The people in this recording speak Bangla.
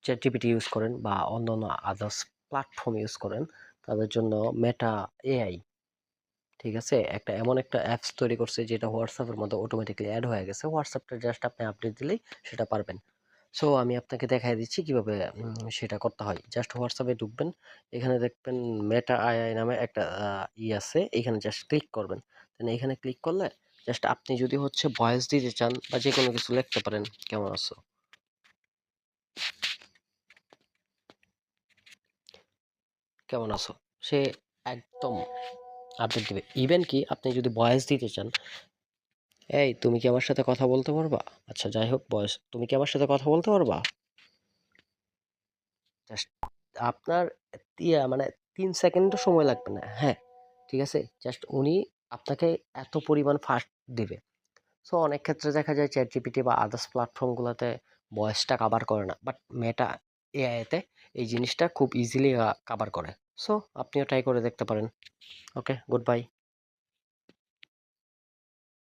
ChatGPT ইউজ করেন বা অন্যান্য আদার্স প্ল্যাটফর্ম ইউজ করেন, তাদের জন্য মেটা এআই, ঠিক আছে, এমন একটা অ্যাপস তৈরি করছে যেটা হোয়াটসঅ্যাপের মধ্যে অটোমেটিক্যালি অ্যাড হয়ে গেছে। হোয়াটসঅ্যাপটা জাস্ট আপনি আপডেট দিলেই সেটা পারবেন। সো আমি আপনাকে দেখাই দিচ্ছি কিভাবে সেটা করতে হয়। জাস্ট হোয়াটসঅ্যাপে ঢুকবেন, এখানে দেখবেন মেটা আইআই নামে একটা আছে, এখানে জাস্ট ক্লিক করবেন। দেন এখানে ক্লিক করলে জাস্ট আপনি যদি হচ্ছে ভয়েস দিতে চান বা যে কোনো কিছু লিখতে পারেন, কেমন আছো, কেমন আছো, সে একদম আপডেট দিবে। ইভেন কি আপনি যদি ভয়েস দিতে চান, এই তুমি কি আমার সাথে কথা বলতে পারবা, আচ্ছা যাই হোক ভয়েস, তুমি কি আমার সাথে কথা বলতে পারবা, জাস্ট আপনার মানে ৩ সেকেন্ডও সময় লাগবে না। হ্যাঁ, ঠিক আছে, জাস্ট উনি আপনাকে এত পরিমাণ ফাস্ট দিবে। সো অনেক ক্ষেত্রে দেখা যায় চ্যাট জিপিটি বা আদার্স প্ল্যাটফর্মগুলোতে ভয়েসটা কাভার করে না, বাট মেটা এআইতে এই জিনিসটা খুব ইজিলি কাভার করে। সো আপনিও ট্রাই করে দেখতে পারেন। ওকে, গুড বাই।